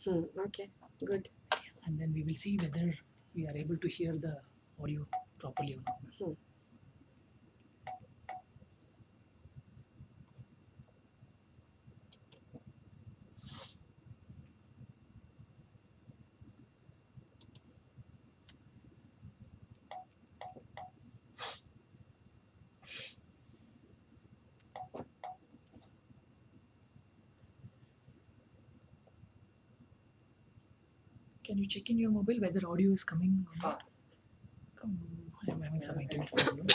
Okay, good. And then we will see whether we are able to hear the audio properly or not. Can you check in your mobile whether audio is coming or not? I'm having some internet problem.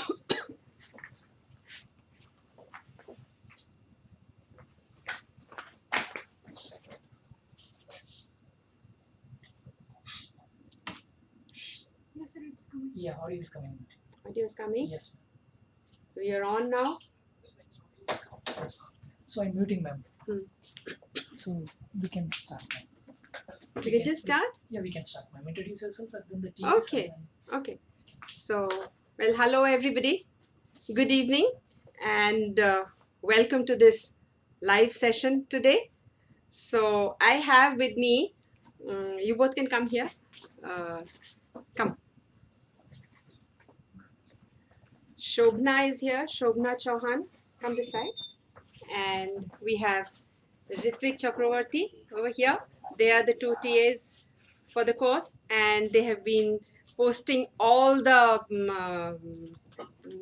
Yes, sir, it's coming. Yeah, audio is coming. Audio is coming? Yes. So you're on now? Yes. So I'm muting, ma'am. Hmm. So we can start, ma'am. We can just start? Yeah, we can start, ma'am. Introduce yourself and then the team. Okay. Okay. So, well, hello everybody. Good evening and welcome to this live session today. So, I have with me, you both can come here. Come. Shobna is here. Shobna Chauhan. Come this side. And we have Ritvik Chakravarti over here. They are the two TAs for the course and they have been posting all the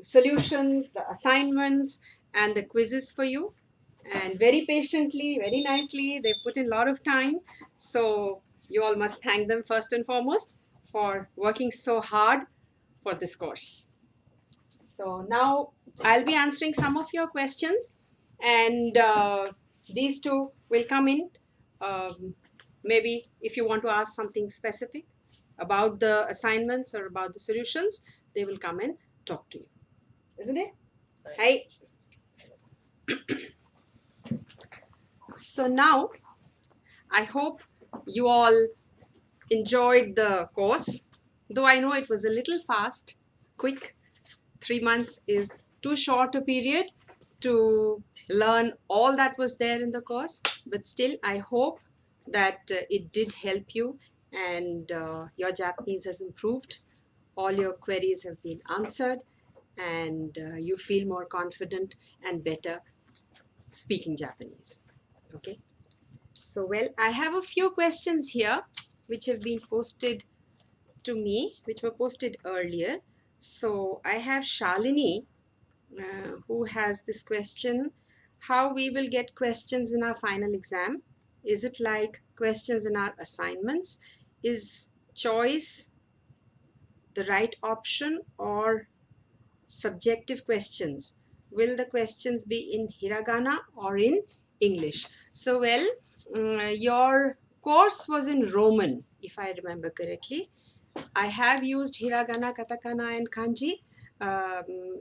solutions, the assignments and the quizzes for you, and very patiently, very nicely they put in a lot of time, so you all must thank them first and foremost for working so hard for this course. So now I'll be answering some of your questions and these two will come in. Maybe if you want to ask something specific about the assignments or about the solutions, they will come and talk to you. Isn't it? Right. So now I hope you all enjoyed the course, though I know it was a little fast, quick. 3 months is too short a period to learn all that was there in the course, but still I hope that it did help you and your Japanese has improved, all your queries have been answered and you feel more confident and better speaking Japanese. Okay, so well, I have a few questions here which have been posted to me, which were posted earlier. So I have Shalini who has this question: how we will get questions in our final exam? Is it like questions in our assignments? Is choice the right option or subjective questions? Will the questions be in hiragana or in English? So well, your course was in Roman, if I remember correctly. I have used hiragana, katakana and kanji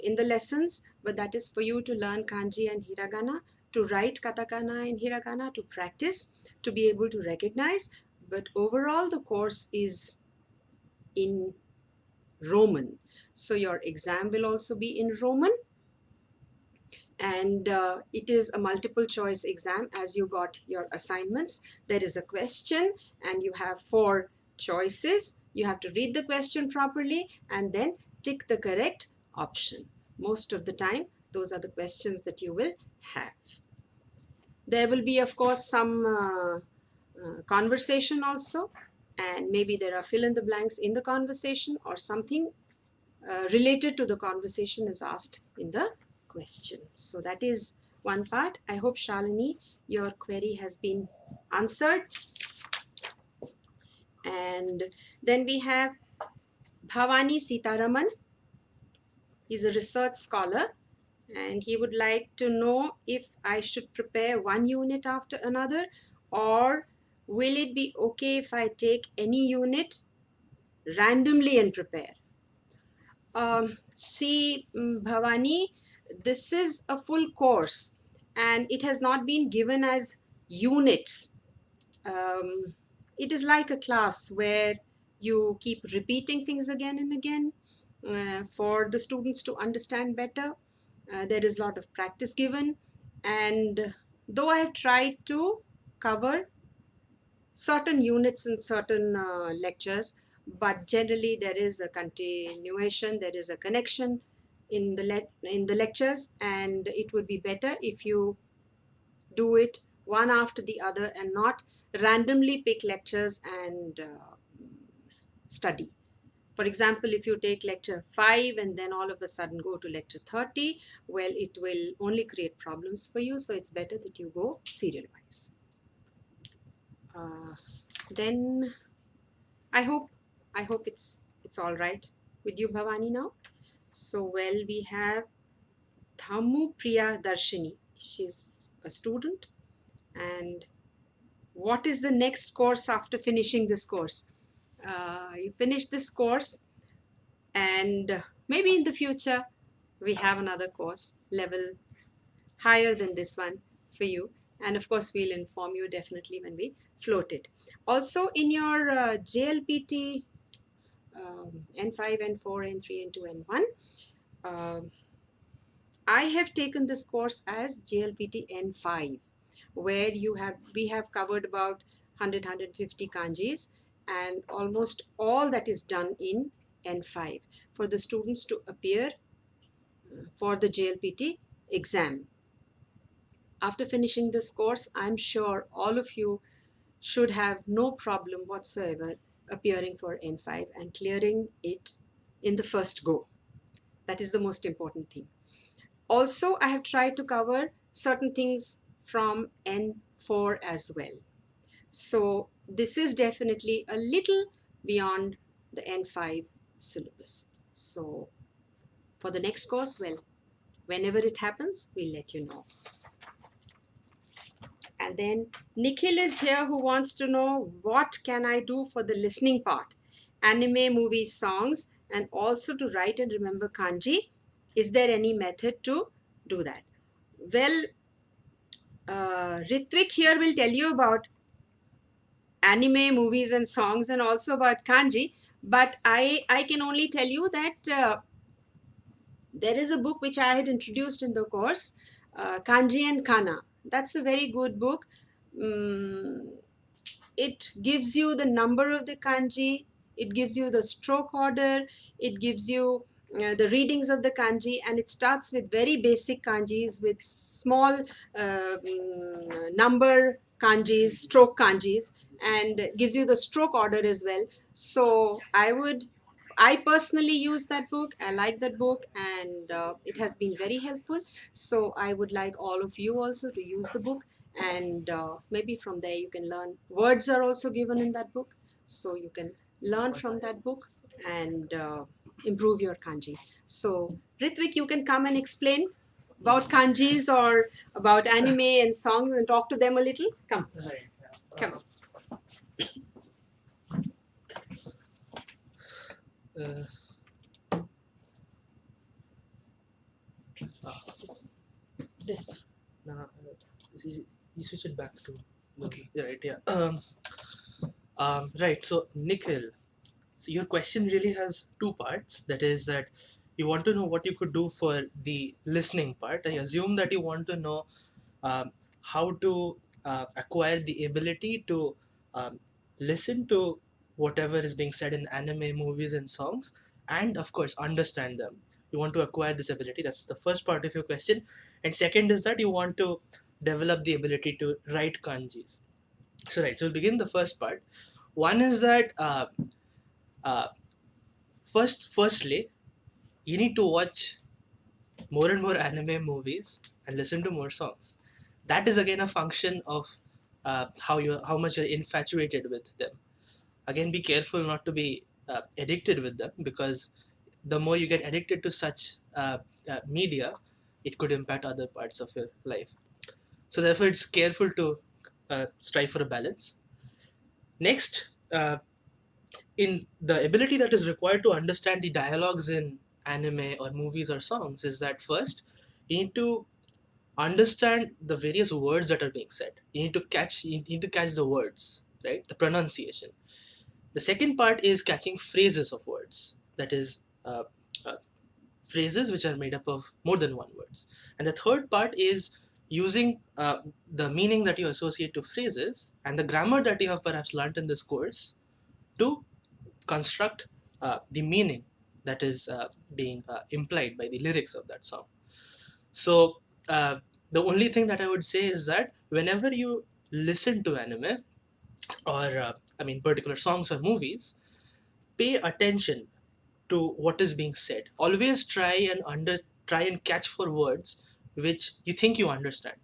in the lessons, but that is for you to learn kanji and hiragana, to write katakana and hiragana, to practice, to be able to recognize. But overall the course is in Roman. So your exam will also be in Roman. And it is a multiple choice exam as you got your assignments. There is a question and you have 4 choices. You have to read the question properly and then tick the correct option. Most of the time, those are the questions that you will have. There will be, of course, some conversation also, and maybe there are fill in the blanks in the conversation or something related to the conversation is asked in the question. So that is one part. I hope, Shalini, your query has been answered. And then we have Bhavani Sitaraman. He's a research scholar and he would like to know if I should prepare one unit after another, or will it be okay if I take any unit randomly and prepare? See, Bhavani, this is a full course and it has not been given as units. It is like a class where you keep repeating things again and again for the students to understand better. There is a lot of practice given, and though I have tried to cover certain units and certain lectures, but generally there is a continuation, there is a connection in the lectures, and it would be better if you do it one after the other and not randomly pick lectures and study. For example, if you take lecture 5 and then all of a sudden go to lecture 30, well, it will only create problems for you. So it's better that you go serial wise. Then I hope it's all right with you, Bhavani, now. So well, we have Thamu Priya Darshini. She's a student. And what is the next course after finishing this course? You finish this course, and maybe in the future we have another course level higher than this one for you, and of course we'll inform you definitely when we float it. Also in your JLPT N5, N4, N3, N2, N1, I have taken this course as JLPT N5, where we have covered about 150 kanjis, and almost all that is done in N5 for the students to appear for the JLPT exam. After finishing this course, I'm sure all of you should have no problem whatsoever appearing for N5 and clearing it in the first go. That is the most important thing. Also, I have tried to cover certain things from N4 as well. So this is definitely a little beyond the N5 syllabus. So for the next course, well, whenever it happens, we'll let you know. And then Nikhil is here, who wants to know what can I do for the listening part? Anime, movies, songs, and also to write and remember kanji. Is there any method to do that? Well, Ritvik here will tell you about anime, movies, and songs, and also about kanji. But I can only tell you that there is a book which I had introduced in the course, Kanji and Kana. That's a very good book. It gives you the number of the kanji, it gives you the stroke order, it gives you the readings of the kanji, and it starts with very basic kanjis with small number kanjis, stroke kanjis, and gives you the stroke order as well. So I personally use that book. I like that book, and it has been very helpful. So I would like all of you also to use the book, and maybe from there you can learn. Words are also given in that book, so you can learn from that book and improve your kanji. So Ritvik, you can come and explain about kanjis or about anime and songs and talk to them a little. Come. Come. This one. Now, you switch it back to Okay. right. Yeah. Right. So Nikhil, so your question really has two parts. That is that you want to know what you could do for the listening part. I assume that you want to know how to acquire the ability to listen to whatever is being said in anime, movies, and songs, and of course understand them. You want to acquire this ability. That's the first part of your question. And second is that you want to develop the ability to write kanjis. So right. So we'll begin the first part. One is that uh, firstly, you need to watch more and more anime movies and listen to more songs. That is again a function of how much you're infatuated with them. Again, be careful not to be addicted with them, because the more you get addicted to such media, it could impact other parts of your life. So therefore, it's careful to strive for a balance. Next, in the ability that is required to understand the dialogues in anime or movies or songs is that first you need to understand the various words that are being said. You need to catch the words, right? The pronunciation. The second part is catching phrases of words. That is uh, phrases which are made up of more than one words. And the third part is using the meaning that you associate to phrases and the grammar that you have perhaps learnt in this course to construct the meaning that is being implied by the lyrics of that song. So uh, the only thing that I would say is that whenever you listen to anime or particular songs or movies, pay attention to what is being said. Always try and catch for words which you think you understand.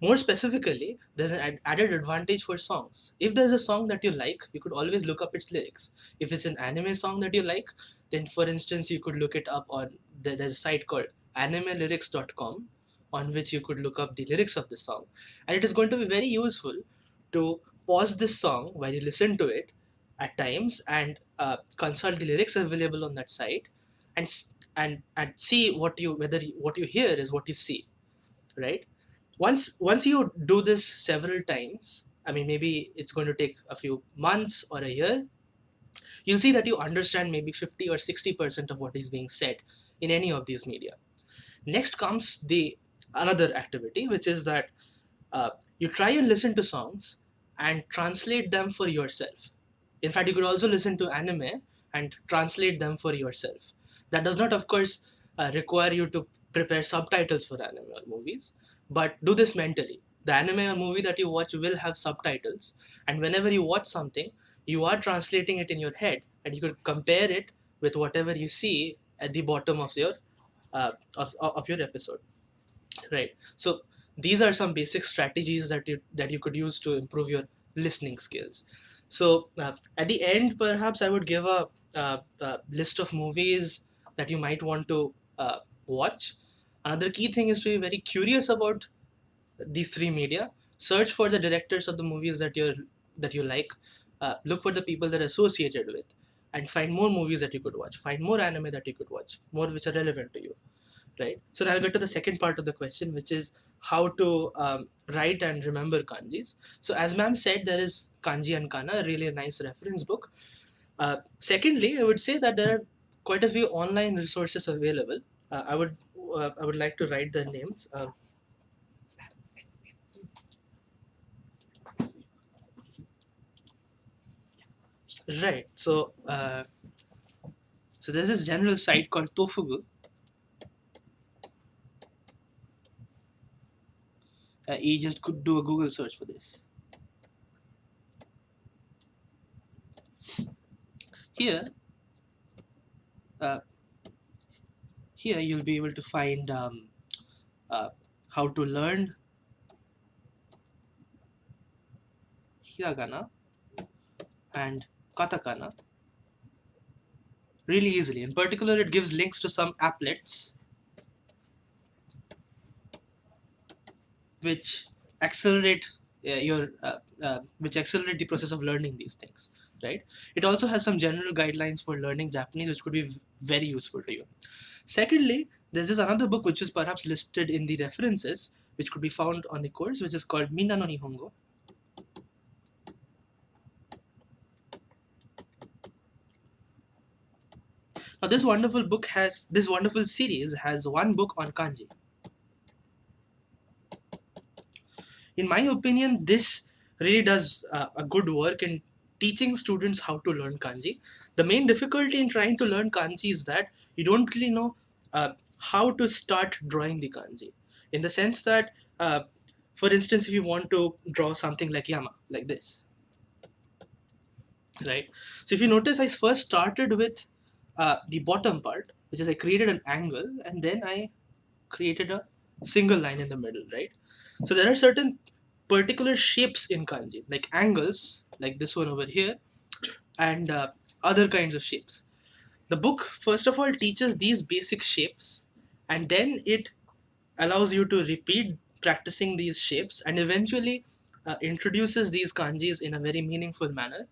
More specifically, there's an added advantage for songs. If there's a song that you like, you could always look up its lyrics. If it's an anime song that you like, then for instance, you could look it up on there's a site called animelyrics.com on which you could look up the lyrics of the song. And it is going to be very useful to pause this song while you listen to it at times and consult the lyrics available on that site and and see what you hear is what you see, right? Once you do this several times, maybe it's going to take a few months or a year, you'll see that you understand maybe 50 or 60% of what is being said in any of these media. Next comes the another activity, which is that you try and listen to songs and translate them for yourself. In fact, you could also listen to anime and translate them for yourself. That does not, of course, require you to prepare subtitles for anime or movies, but do this mentally. The anime or movie that you watch will have subtitles, and whenever you watch something, you are translating it in your head, and you could compare it with whatever you see at the bottom of your of your episode, right? So these are some basic strategies that you could use to improve your listening skills. So at the end, perhaps I would give a list of movies that you might want to watch. Another key thing is to be very curious about these three media. Search for the directors of the movies that you like. Look for the people that are associated with, and find more movies that you could watch. Find more anime that you could watch, more which are relevant to you, right? So now I'll get to the second part of the question, which is how to write and remember kanjis. So as ma'am said, there is Kanji and Kana, a really nice reference book. Secondly, I would say that there are quite a few online resources available. I would like to write their names. Right. So there's this general site called Tofugu. You just could do a Google search for this. Here, uh, here you'll be able to find uh, how to learn hiragana and katakana really easily. In particular, it gives links to some applets which accelerate which accelerate the process of learning these things, right? It also has some general guidelines for learning Japanese, which could be very useful to you. Secondly, there's this another book which is perhaps listed in the references, which could be found on the course, which is called Minna no Nihongo. Now, this wonderful series has one book on kanji. In my opinion, this really does a good work in teaching students how to learn kanji. The main difficulty in trying to learn kanji is that you don't really know how to start drawing the kanji. In the sense that, for instance, if you want to draw something like Yama, like this, right? So if you notice, I first started with the bottom part, which is I created an angle, and then I created a single line in the middle, right? So there are certain particular shapes in kanji, like angles, like this one over here, and other kinds of shapes. The book, first of all, teaches these basic shapes, and then it allows you to repeat practicing these shapes, and eventually introduces these kanjis in a very meaningful manner.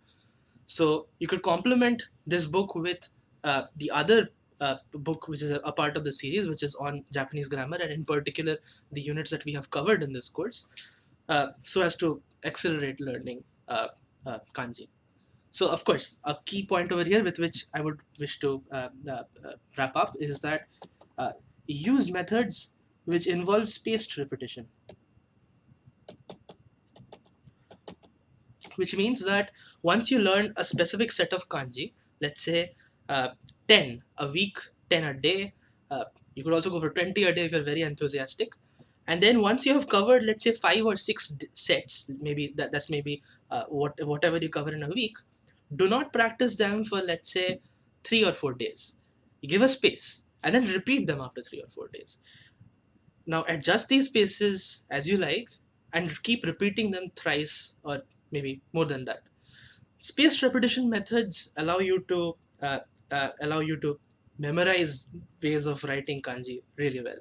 So you could complement this book with the other book, which is a part of the series, which is on Japanese grammar, and in particular the units that we have covered in this course, so as to accelerate learning kanji. So, of course, a key point over here with which I would wish to wrap up is that use methods which involves spaced repetition. Which means that once you learn a specific set of kanji, let's say uh, 10 a week, 10 a day, you could also go for 20 a day if you're very enthusiastic. And then once you have covered, let's say 5 or 6 sets, maybe that's maybe whatever you cover in a week, do not practice them for, let's say, 3 or 4 days. You give a space and then repeat them after 3 or 4 days. Now adjust these spaces as you like and keep repeating them thrice or maybe more than that. Spaced repetition methods allow you to memorize ways of writing kanji really well.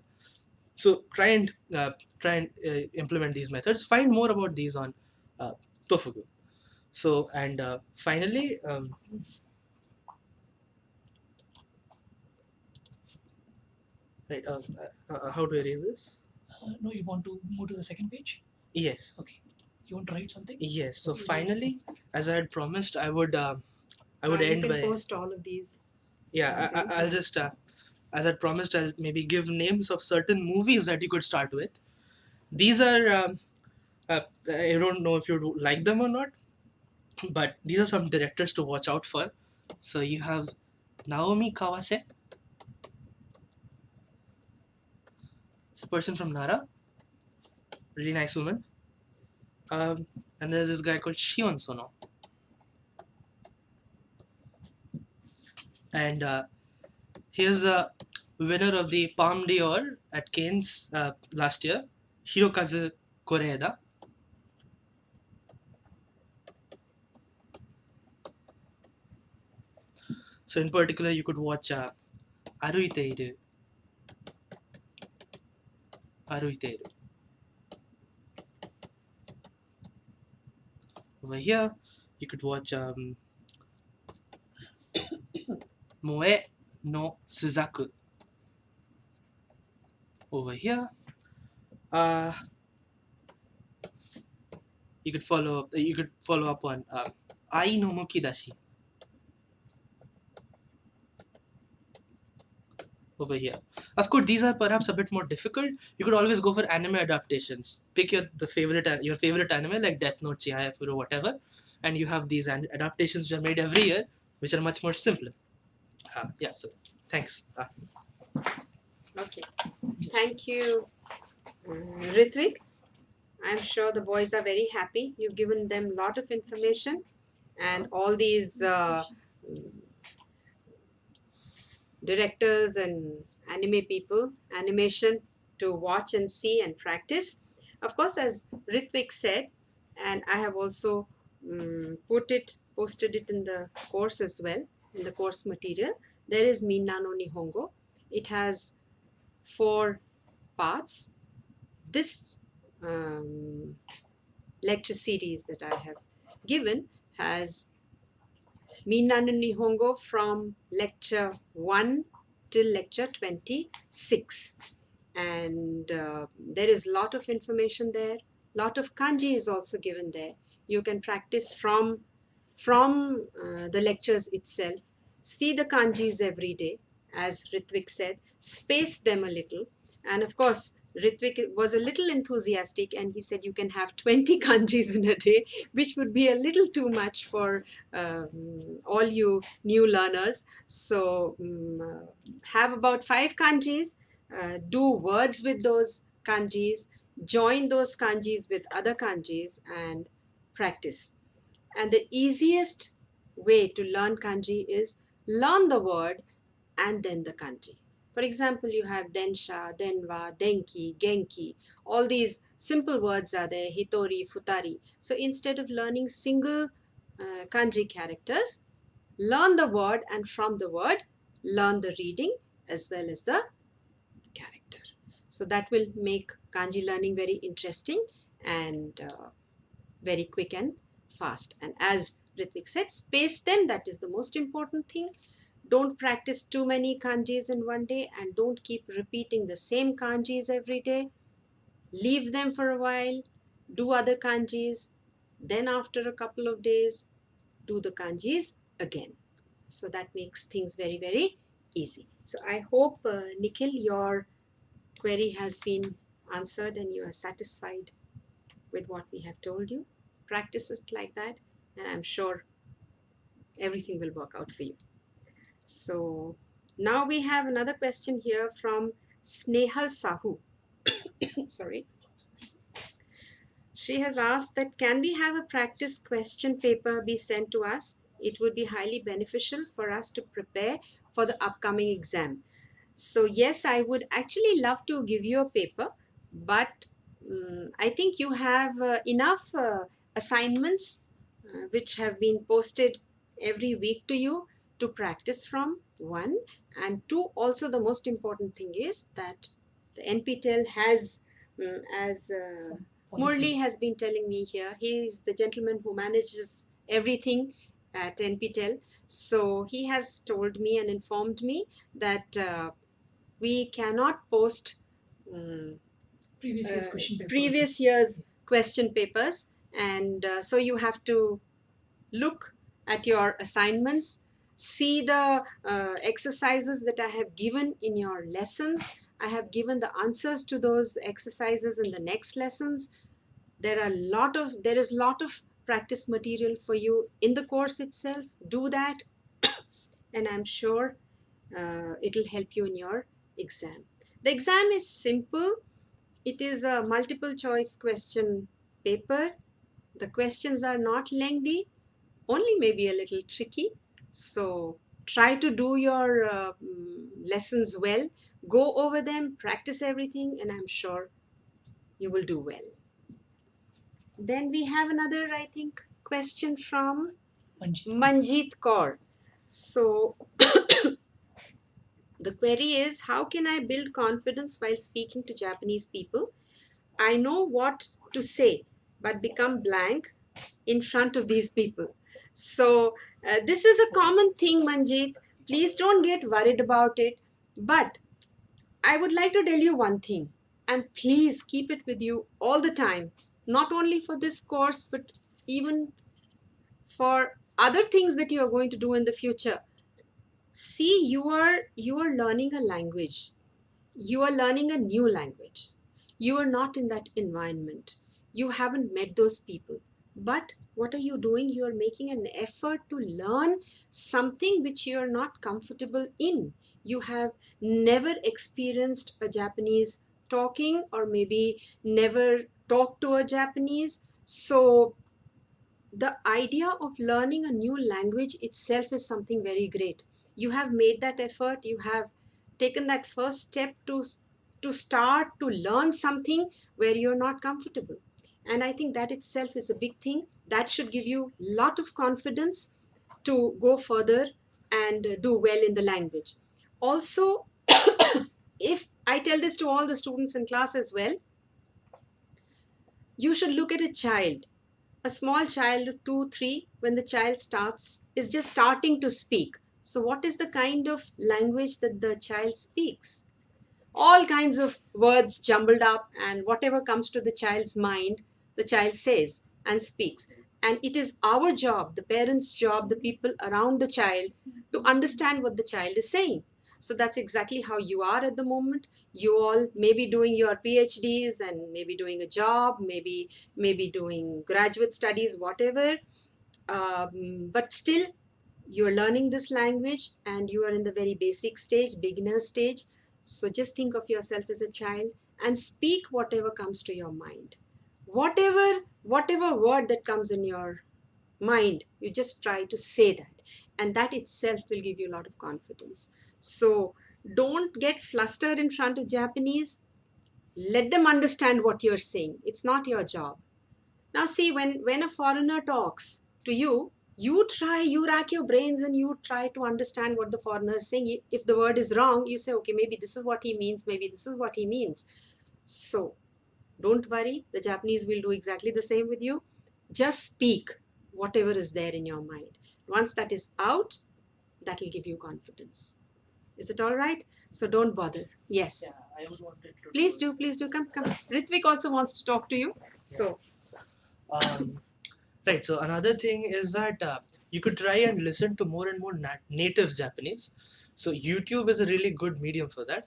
So try and implement these methods. Find more about these on Tofugu. So and finally, right? How do I erase this? No, you want to move to the second page? Yes. Okay. You want to write something? Yes. So Okay. finally, as I had promised, I would You end can by post all of these. yeah. I'll just as I promised, I'll maybe give names of certain movies that you could start with. These are I don't know if you like them or not, but these are some directors to watch out for. So you have Naomi Kawase. It's a person from Nara, really nice woman. And there's this guy called Shion Sono, and here's the winner of the Palme d'Or at Cannes last year, Hirokazu Koreeda. So in particular, you could watch Aruiteiru. Aruiteiru. Over here, you could watch Moe no Suzaku. Over here, uh, you could follow up. You could follow up on Ai no Mukidashi. Over here, of course, these are perhaps a bit more difficult. You could always go for anime adaptations. Pick your favorite anime like Death Note, Chihaya or whatever, and you have these adaptations which are made every year, which are much more simpler. Yeah. So thanks. Okay. Thank you, Ritvik. I'm sure the boys are very happy. You've given them a lot of information and all these directors and anime people, animation to watch and see and practice. Of course, as Ritvik said, and I have also posted it in the course as well, in the course material, there is Minna no Nihongo. It has 4 parts. This lecture series that I have given has Minna no Nihongo from lecture 1 till lecture 26. And there is a lot of information there. Lot of kanji is also given there. You can practice from the lectures itself. See the kanjis every day, as Ritvik said. Space them a little. And of course, Ritvik was a little enthusiastic and he said you can have 20 kanjis in a day, which would be a little too much for all you new learners. So have about 5 kanjis, do words with those kanjis, join those kanjis with other kanjis and practice. And the easiest way to learn kanji is learn the word and then the kanji. For example, you have densha, denwa, denki, genki. All these simple words are there, hitori, futari. So instead of learning single kanji characters, learn the word and from the word, learn the reading as well as the character. So that will make kanji learning very interesting and very quick and fast. And as Ritvik said, space them. That is the most important thing. Don't practice too many kanjis in one day and don't keep repeating the same kanjis every day. Leave them for a while, do other kanjis, then after a couple of days, do the kanjis again. So that makes things very, very easy. So I hope, Nikhil, your query has been answered and you are satisfied with what we have told you. Practice it like that, and I'm sure everything will work out for you. So now we have another question here from Snehal Sahu. Sorry. She has asked that can we have a practice question paper be sent to us? It would be highly beneficial for us to prepare for the upcoming exam. So yes, I would actually love to give you a paper, but I think you have enough assignments which have been posted every week to you to practice from, one. And two, also the most important thing is that the NPTEL has, as Some Murli policy. has been telling me here, he is the gentleman who manages everything at NPTEL. So he has told me and informed me that we cannot post um, Previous year's question papers. previous year's question papers, and so you have to look at your assignments, see the exercises that I have given in your lessons. I have given the answers to those exercises in the next lessons. There is lot of practice material for you in the course itself. Do that, and I'm sure it'll help you in your exam. The exam is simple. It is a multiple choice question paper. The questions are not lengthy, only maybe a little tricky. So try to do your lessons well. Go over them, practice everything, and I'm sure you will do well. Then we have another, I think, question from Manjeet Kaur. So the query is, how can I build confidence while speaking to Japanese people? I know what to say, but become blank in front of these people. So this is a common thing, Manjeet. Please don't get worried about it. But I would like to tell you one thing, and please keep it with you all the time, not only for this course, but even for other things that you are going to do in the future. See, you are learning a language. You are learning a new language. You are not in that environment. You haven't met those people. But what are you doing? You are making an effort to learn something which you are not comfortable in. You have never experienced a Japanese talking, or maybe never talked to a Japanese. So the idea of learning a new language itself is something very great. You have made that effort. You have taken that first step to start to learn something where you're not comfortable, and I think that itself is a big thing that should give you a lot of confidence to go further and do well in the language. Also, if I tell this to all the students in class as well, you should look at a child, a small child of 2 3, when the child is just starting to speak. So what is the kind of language that the child speaks? All kinds of words jumbled up, and whatever comes to the child's mind, the child says and speaks. And it is our job, the parents' job, the people around the child, to understand what the child is saying. So that's exactly how you are at the moment. You all may be doing your PhDs and maybe doing a job, maybe doing graduate studies, whatever. But still, you're learning this language and you are in the very basic stage, beginner stage. So just think of yourself as a child and speak whatever comes to your mind. Whatever word that comes in your mind, you just try to say that, and that itself will give you a lot of confidence. So don't get flustered in front of Japanese. Let them understand what you're saying. It's not your job. Now see, when a foreigner talks to you, you rack your brains and you try to understand what the foreigner is saying. If the word is wrong, you say, okay, maybe this is what he means, maybe this is what he means. So don't worry, the Japanese will do exactly the same with you. Just speak whatever is there in your mind. Once that is out, that will give you confidence. Is it all right? So don't bother. Yes. Yeah, I would want it to Please do. Come. Ritvik also wants to talk to you. So Right. So another thing is that you could try and listen to more and more native Japanese. So YouTube is a really good medium for that.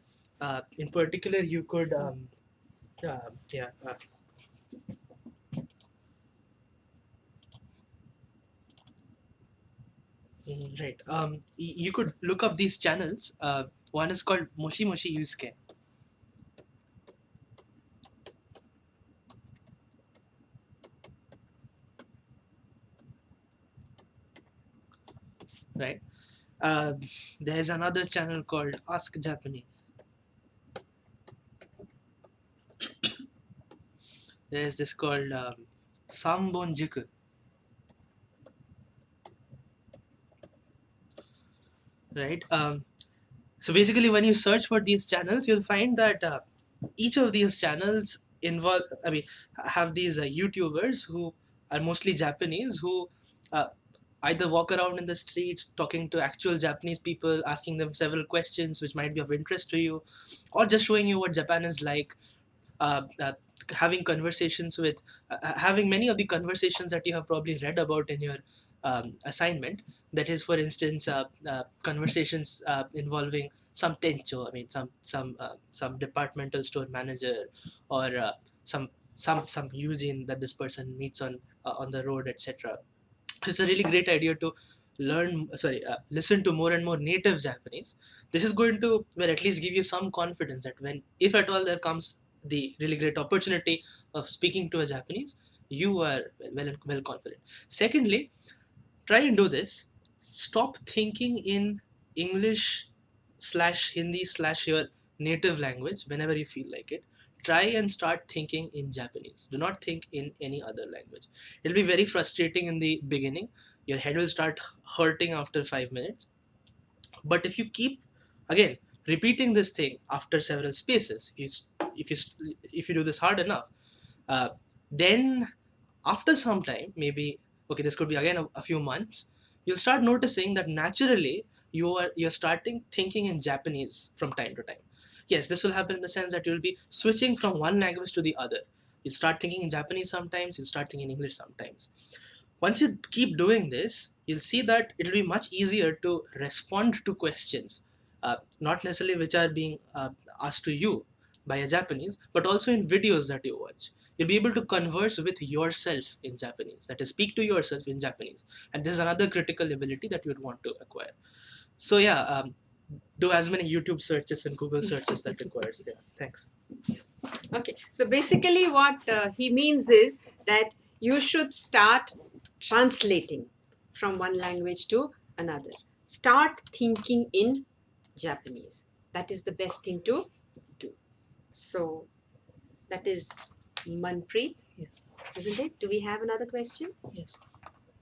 In particular, you could yeah. Right. You could look up these channels. One is called Moshi Moshi Yusuke. Right. Uh, there's another channel called Ask Japanese. There's this called Sambon Jiku. Right. So basically, when you search for these channels, you'll find that each of these channels involve. I mean, have these YouTubers who are mostly Japanese who uh, either walk around in the streets talking to actual Japanese people, asking them several questions which might be of interest to you, or just showing you what Japan is like, uh, uh, having conversations with, having many of the conversations that you have probably read about in your assignment. That is, for instance, conversations involving some tencho, I mean, some departmental store manager, or some Eugene that this person meets on the road, etc. It's a really great idea to listen to more and more native Japanese. This is going to, well, at least give you some confidence that when, if at all, there comes the really great opportunity of speaking to a Japanese, you are well confident. Secondly, try and do this. Stop thinking in English slash Hindi slash your native language whenever you feel like it. Try and start thinking in Japanese. Do not think in any other language. It'll be very frustrating in the beginning. Your head will start hurting after 5 minutes. But if you keep, again, repeating this thing after several spaces, if you if you do this hard enough, uh, then after some time, maybe, okay, this could be again a few months, you'll start noticing that naturally you're starting thinking in Japanese from time to time. Yes, this will happen in the sense that you'll be switching from one language to the other. You'll start thinking in Japanese sometimes, you'll start thinking in English sometimes. Once you keep doing this, you'll see that it'll be much easier to respond to questions, not necessarily which are being asked to you by a Japanese, but also in videos that you watch. You'll be able to converse with yourself in Japanese, that is, speak to yourself in Japanese. And this is another critical ability that you'd want to acquire. So, yeah, do as many YouTube searches and Google searches that requires. Yeah, thanks. Okay, so basically, what he means is that you should start translating from one language to another. Start thinking in Japanese. That is the best thing to do. So, that is Manpreet, Yes. isn't it? Do we have another question? Yes.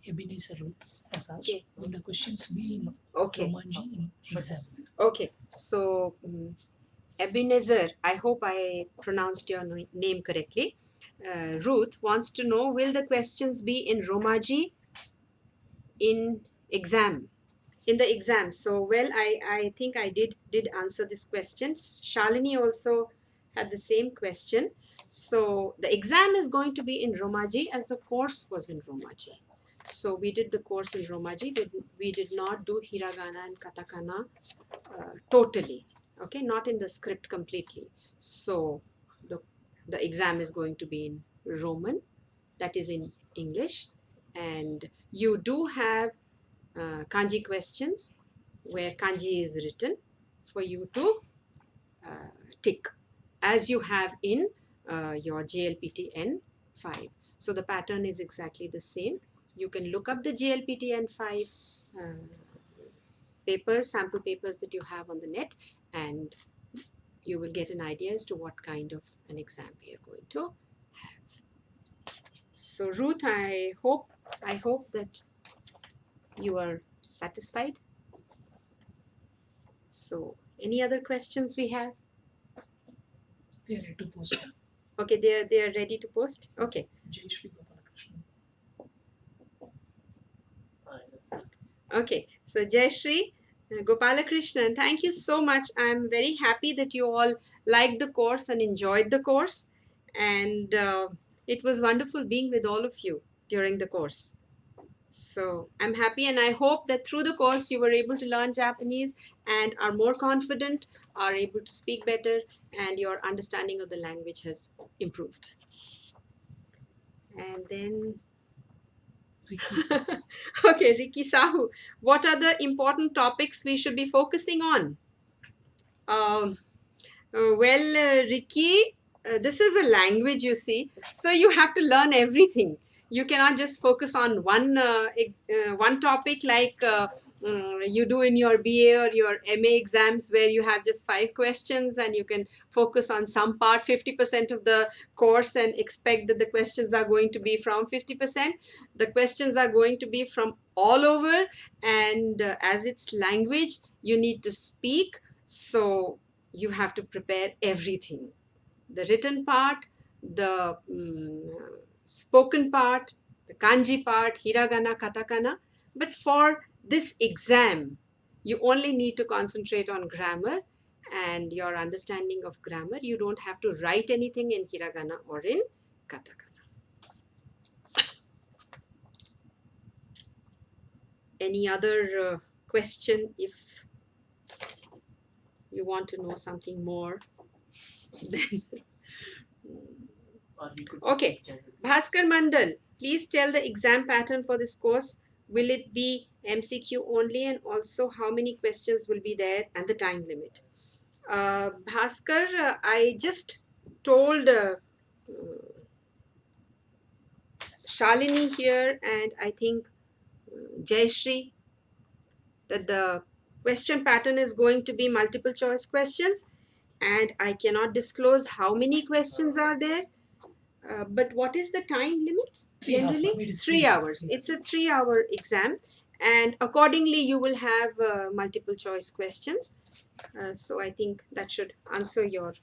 Ebenezer Ruth has asked, Okay. will the questions be in Okay. Romanji in exam? Okay, so Ebenezer, I hope I pronounced your name correctly. Ruth wants to know, will the questions be in Romaji in exam? In the exam. So, well, I think I did answer this question. Shalini also had the same question. So, the exam is going to be in Romaji as the course was in Romaji. So, we did the course in Romaji. We did not do hiragana and katakana totally, okay, not in the script completely. So the exam is going to be in Roman, that is in English, and you do have kanji questions where kanji is written for you to tick, as you have in your JLPT N5. So the pattern is exactly the same. You can look up the JLPT N5 papers, sample papers that you have on the net, and you will get an idea as to what kind of an exam we are going to have. So Ruth, I hope that you are satisfied. So any other questions we have? They are ready to post. Okay, they are ready to post. Okay. Jai Shri Gopalakrishnan. Okay, so Jayashree, Gopalakrishnan, thank you so much. I'm very happy that you all liked the course and enjoyed the course. And it was wonderful being with all of you during the course. So I'm happy, and I hope that through the course you were able to learn Japanese and are more confident, are able to speak better, and your understanding of the language has improved. And then, Ricky Sahu. okay, Ricky Sahu, what are the important topics we should be focusing on? Um, Ricky, this is a language, you see, so you have to learn everything. You cannot just focus on one topic like you do in your BA or your MA exams, where you have just 5 questions and you can focus on some part, 50% of the course, and expect that the questions are going to be from 50%. The questions are going to be from all over, and as it's language, you need to speak. So you have to prepare everything, the written part, the spoken part, the kanji part, hiragana, katakana. But for this exam, you only need to concentrate on grammar and your understanding of grammar. You don't have to write anything in hiragana or in katakana. Any other question if you want to know something more? Then Or we could okay, Bhaskar Mandal, please tell the exam pattern for this course. Will it be MCQ only, and also how many questions will be there and the time limit? Bhaskar, I just told Shalini here and I think Jayashri that the question pattern is going to be multiple choice questions, and I cannot disclose how many questions are there. But what is the time limit? 3 hours, Generally, ma'am. It is 3 hours. Yeah. It's a 3-hour exam, and accordingly, you will have multiple choice questions. So I think that should answer your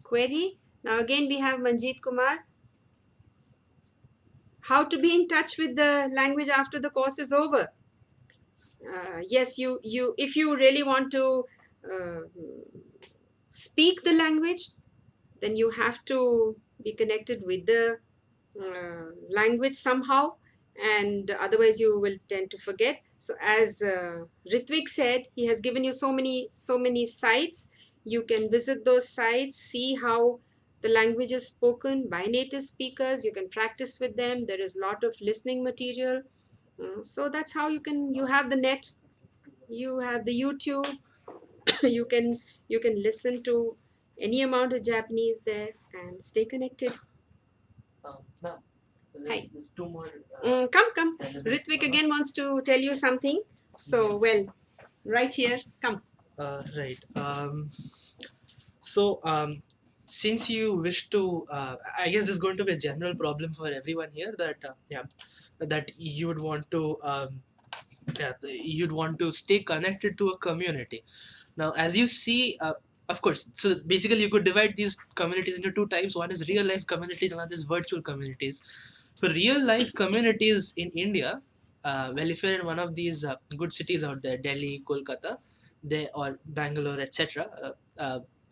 query. Now, again, we have Manjeet Kumar. How to be in touch with the language after the course is over? Yes, you if you really want to uh, speak the language, then you have to be connected with the language somehow, and otherwise you will tend to forget. So as Ritvik said, he has given you so many sites. You can visit those sites, see how the language is spoken by native speakers. You can practice with them. There is a lot of listening material. So that's how you have the net, you have the YouTube. you can you can listen to any amount of Japanese there and stay connected. Ma'am, Hi. there's 2 more. Come. Ritvik again wants to tell you something. So, Yes. well, right here, come. Right. So, since you wish to, I guess this is going to be a general problem for everyone here that, that you would want to, you'd want to stay connected to a community. Now, as you see, of course, so basically you could divide these communities into 2 types. One is real life communities, another is virtual communities. For real life communities in India, well, if you're in one of these good cities out there, Delhi, Kolkata, they or Bangalore, etc.,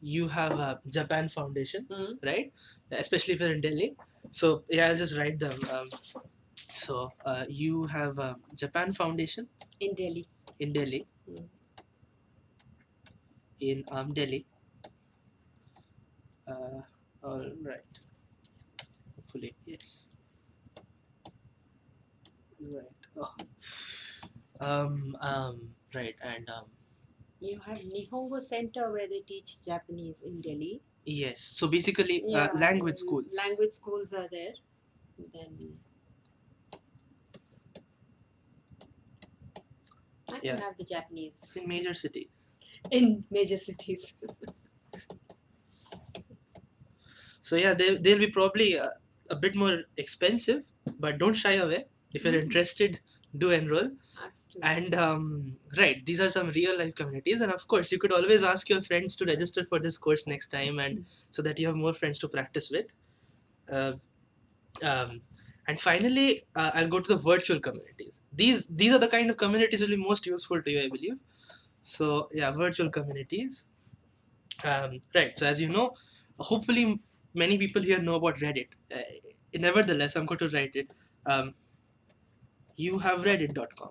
you have a Japan Foundation, right? Especially if you're in Delhi. So yeah, I'll just write them. So you have Japan Foundation In Delhi. in Delhi. In Delhi. All right. Hopefully, yes. Right. Oh. Right. And You have Nihongo Center where they teach Japanese in Delhi. yes. So basically, Yeah, language schools. Language schools are there. Then I Yeah. can have the Japanese In major cities. in major cities. So yeah, they'll be probably a bit more expensive, but don't shy away. If you're interested, do enroll. Absolutely. And right, these are some real life communities, and of course, you could always ask your friends to register for this course next time, and so that you have more friends to practice with. Uh, and finally, I'll go to the virtual communities. These are the kind of communities that will be most useful to you, I believe. So yeah, virtual communities. Right. So as you know, hopefully many people here know about Reddit. Nevertheless, I'm going to write it. you have reddit.com.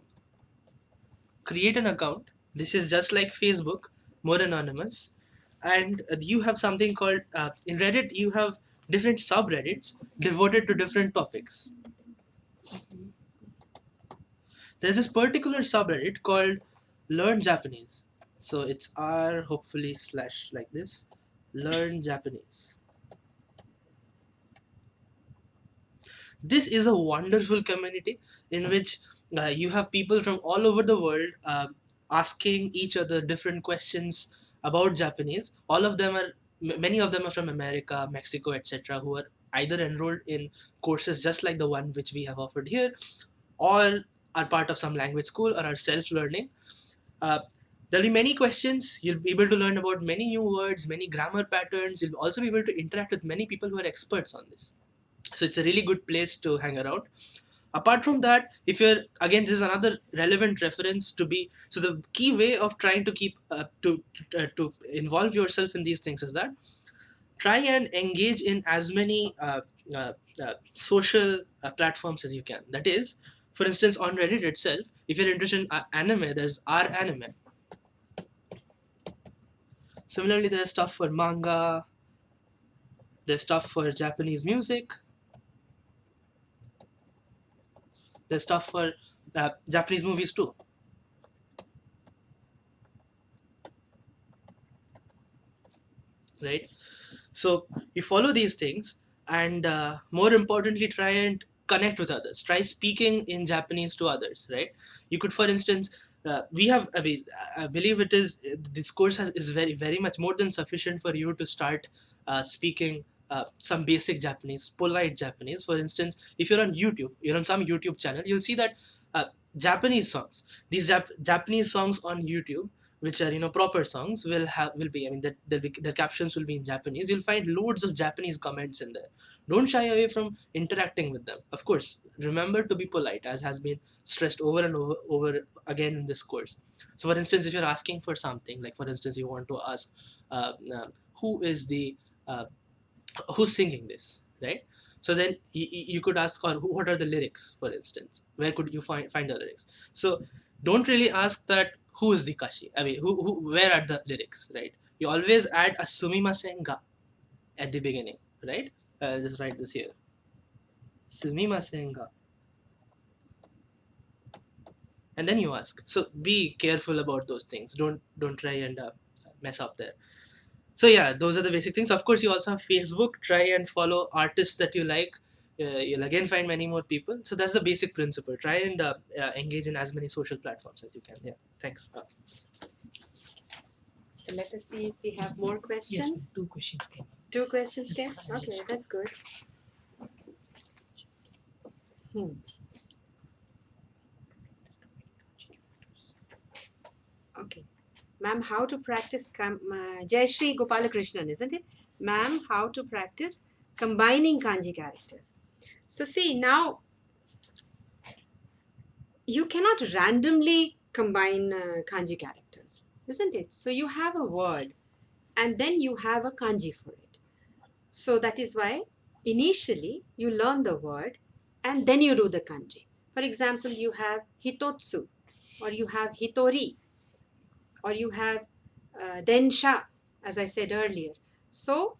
Create an account. This is just like Facebook, more anonymous. And you have something called, in Reddit, you have different subreddits devoted to different topics. There's this particular subreddit called Learn Japanese. So it's R, hopefully, slash like this, Learn Japanese. This is a wonderful community in which you have people from all over the world asking each other different questions about Japanese. All of them are, many of them are from America, Mexico, etc., who are either enrolled in courses just like the one which we have offered here, or are part of some language school or are self-learning. Uh, there'll be many questions. You'll be able to learn about many new words, many grammar patterns. You'll also be able to interact with many people who are experts on this. So it's a really good place to hang around. Apart from that, if you're, again, this is another relevant reference to be, so the key way of trying to keep to involve yourself in these things is that try and engage in as many uh, social platforms as you can. That is, for instance, on Reddit itself, if you're interested in anime, there's R anime. Similarly, there's stuff for manga, there's stuff for Japanese music, there's stuff for Japanese movies too. Right? So you follow these things, and more importantly, try and connect with others. Try speaking in Japanese to others. Right? You could, for instance, we have. I believe it is this course is very much more than sufficient for you to start speaking some basic Japanese, polite Japanese. For instance, if you're on YouTube, you're on some YouTube channel, you'll see that Japanese songs, these Japanese songs on YouTube, which are proper songs, will be, I mean, that the captions will be in Japanese. You'll find loads of Japanese comments in there. Don't shy away from interacting with them. Of course, remember to be polite, as has been stressed over and over again in this course. So for instance, if you're asking for something, like for instance you want to ask uh, uh, who is the uh, who's singing this, right? So then you could ask, or what are the lyrics, for instance, where could you find the lyrics? So don't really ask that who is the kashi, I mean, where are the lyrics, right? You always add a sumimasen ga at the beginning, right? Just write this here, sumimasen ga, and then you ask. So be careful about those things. Don't try and mess up there. So yeah, those are the basic things. Of course, you also have Facebook. Try and follow artists that you like. You'll again find many more people. So that's the basic principle. Try and engage in as many social platforms as you can. Yeah, thanks. So let us see if we have more Yes, questions. 2 questions came. 2 questions came? Yeah, Okay, just- that's good. Okay. Ma'am, how to practice Jai Shri Gopalakrishnan, isn't it? Ma'am, how to practice combining kanji characters. So see, now you cannot randomly combine kanji characters, isn't it? So you have a word and then you have a kanji for it. So that is why initially you learn the word and then you do the kanji. For example, you have hitotsu, or you have hitori, or you have densha, as I said earlier. So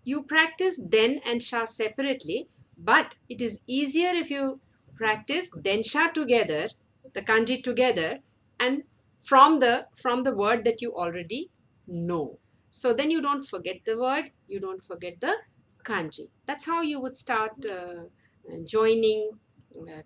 you practice den and sha separately, but it is easier if you practice densha together, the kanji together, and from the word that you already know. So then you don't forget the word, you don't forget the kanji. That's how you would start joining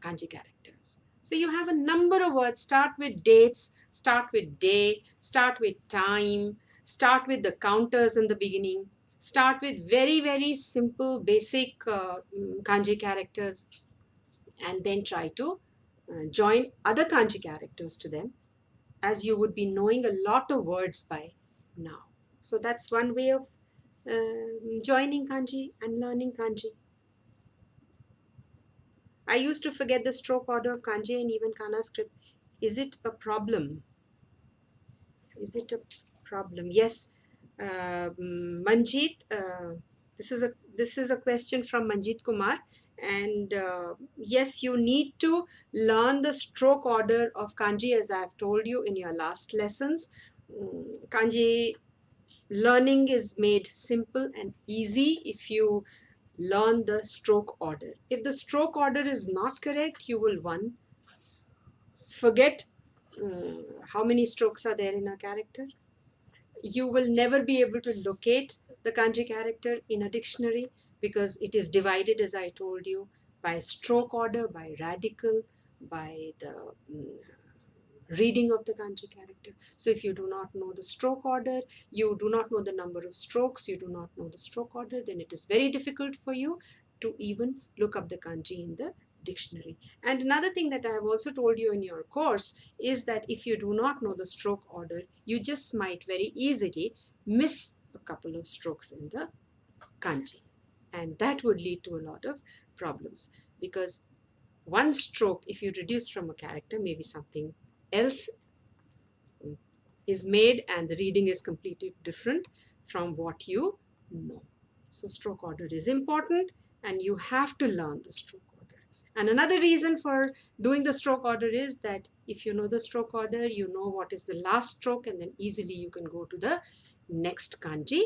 kanji characters. So you have a number of words. Start with dates, start with day, start with time, start with the counters in the beginning. Start with very simple basic kanji characters, and then try to join other kanji characters to them, as you would be knowing a lot of words by now. So that's one way of joining kanji and learning kanji. I used to forget the stroke order of kanji and even kana script. Is it a problem? Is it a problem? Yes. Manjeet, this is a question from Manjeet Kumar, And yes, you need to learn the stroke order of kanji, as I have told you in your last lessons. Kanji learning is made simple and easy if you learn the stroke order. If the stroke order is not correct, you will one, forget how many strokes are there in a character. You will never be able to locate the kanji character in a dictionary, because it is divided, as I told you, by stroke order, by radical, by the reading of the kanji character. So if you do not know the stroke order, you do not know the number of strokes, you do not know the stroke order, then it is very difficult for you to even look up the kanji in the dictionary. And another thing that I have also told you in your course is that if you do not know the stroke order, you just might very easily miss a couple of strokes in the kanji. And that would lead to a lot of problems, because one stroke, if you reduce from a character, maybe something else is made and the reading is completely different from what you know. So stroke order is important and you have to learn the stroke order. And another reason for doing the stroke order is that if you know the stroke order, you know what is the last stroke, and then easily you can go to the next kanji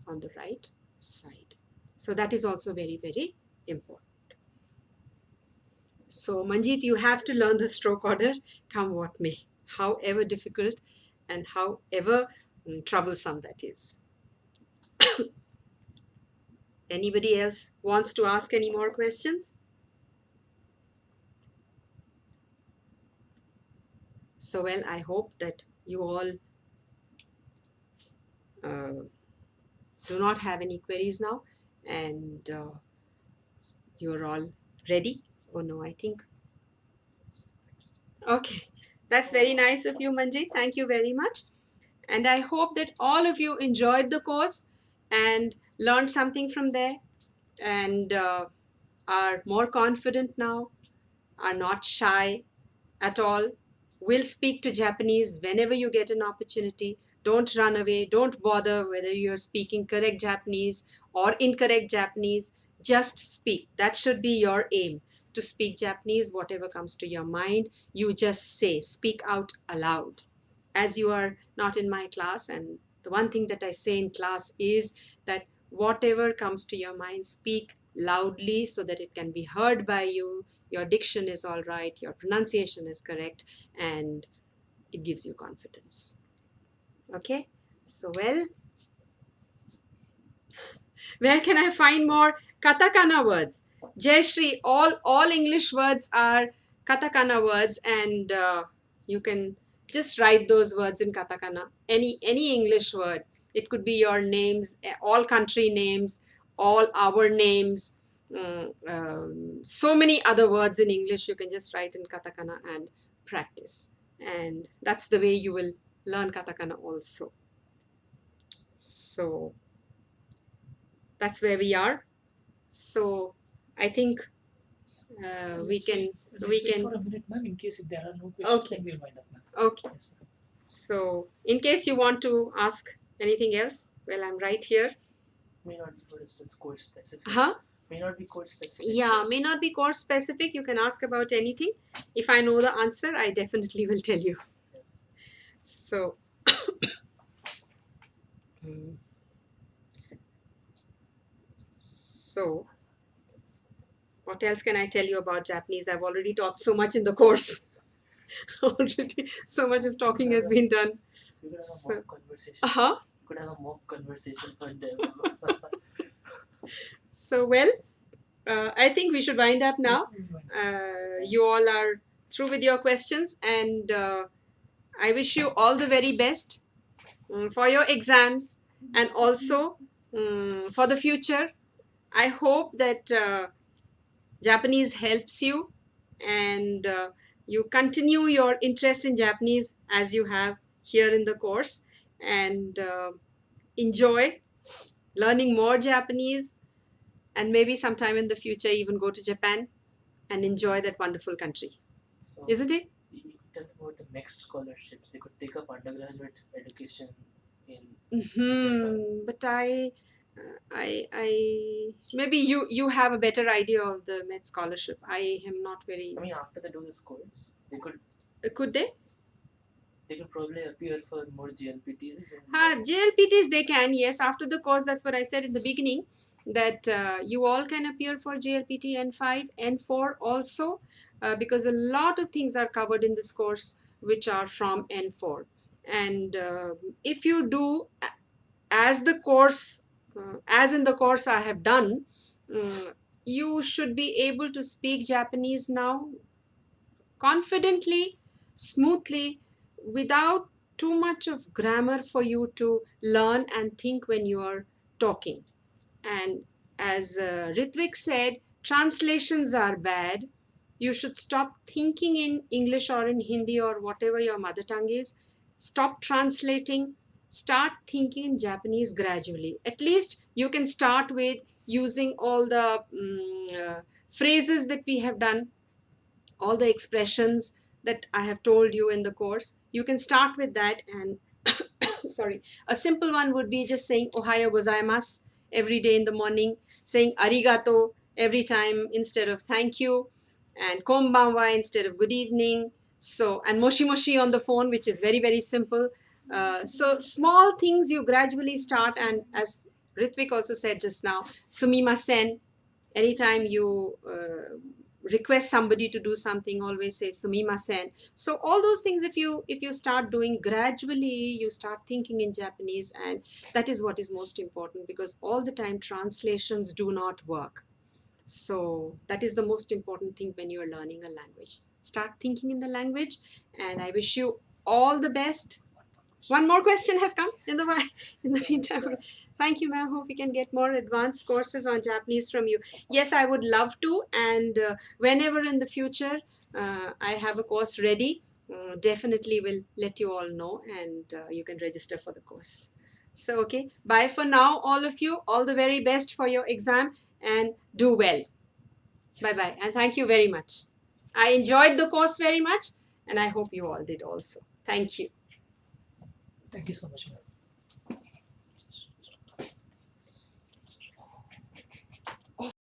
on the right side. So that is also very, very important. So Manjeet, you have to learn the stroke order, come what may, however difficult and however troublesome that is. Anybody else wants to ask any more questions? So well, I hope that you all do not have any queries now, and you're all ready. Oh no, I think. Okay, that's very nice of you, Manjeet. Thank you very much. And I hope that all of you enjoyed the course and learned something from there, and are more confident now, are not shy at all, will speak to Japanese whenever you get an opportunity. Don't run away, don't bother whether you're speaking correct Japanese or incorrect Japanese. Just speak. That should be your aim, to speak Japanese. Whatever comes to your mind, you just say, speak out aloud. As you are not in my class, and the one thing that I say in class is that whatever comes to your mind, speak loudly so that it can be heard by you. Your diction is all right, your pronunciation is correct, and it gives you confidence. Okay, so well, where can I find more katakana words? Jayashri, all English words are katakana words, and you can just write those words in katakana. Any English word. It could be your names, all country names, all our names. So many other words in English you can just write in katakana and practice. And that's the way you will learn katakana also. So that's where we are. So I think we can Let's wait for a minute, ma'am. In case if there are no questions, Okay. then we'll wind up, ma'am. Okay. Yes, ma'am. So in case you want to ask anything else, well, I'm right here. May not be course specific. Huh? May not be course specific. Yeah, may not be course specific. You can ask about anything. If I know the answer, I definitely will tell you. So so what else can I tell you about Japanese? I've already talked so much in the course. Already so much of talking has been done. You could have a So- mock conversation. Uh-huh. You could have a mock conversation on them. So well, I think we should wind up now. We'll wind up. You all are through with your questions, and I wish you all the very best for your exams, and also for the future. I hope that Japanese helps you, and you continue your interest in Japanese as you have here in the course, and enjoy learning more Japanese, and maybe sometime in the future even go to Japan and enjoy that wonderful country. So, Isn't it? you tell them about the next scholarships. They could take up undergraduate education in. But I I maybe you have a better idea of the Met scholarship. I am not very. I mean, after they do this course, Could they? they could probably appear for more JLPTs. JLPTs they can, yes, after the course. That's what I said in the beginning, that you all can appear for JLPT N5, N4 also, because a lot of things are covered in this course which are from N4. And if you do as the course, as in the course I have done, you should be able to speak Japanese now confidently, smoothly, without too much of grammar for you to learn and think when you are talking. And as Ritvik said, translations are bad. You should stop thinking in English or in Hindi or whatever your mother tongue is. Stop translating. Start thinking in Japanese gradually. At least you can start with using all the phrases that we have done, all the expressions that I have told you in the course. You can start with that. And sorry, a simple one would be just saying Ohayo gozaimasu every day in the morning, saying arigato every time instead of thank you, and konbanwa instead of good evening. So, and moshi moshi on the phone, which is very, very simple. So, small things you gradually start, and as Ritvik also said just now, sumimasen, anytime you request somebody to do something, always say sumimasen. So all those things, if you start doing gradually, you start thinking in Japanese, and that is what is most important, because all the time translations do not work. So that is the most important thing when you are learning a language. Start thinking in the language, and I wish you all the best. One more question has come in the in the meantime. Thank you, ma'am. Hope we can get more advanced courses on Japanese from you. Yes, I would love to, and whenever in the future I have a course ready, definitely will let you all know, and you can register for the course. So, okay, bye for now, all of you. All the very best for your exam, and do well. Bye bye, and thank you very much. I enjoyed the course very much, and I hope you all did also. Thank you. Thank you so much, ma'am.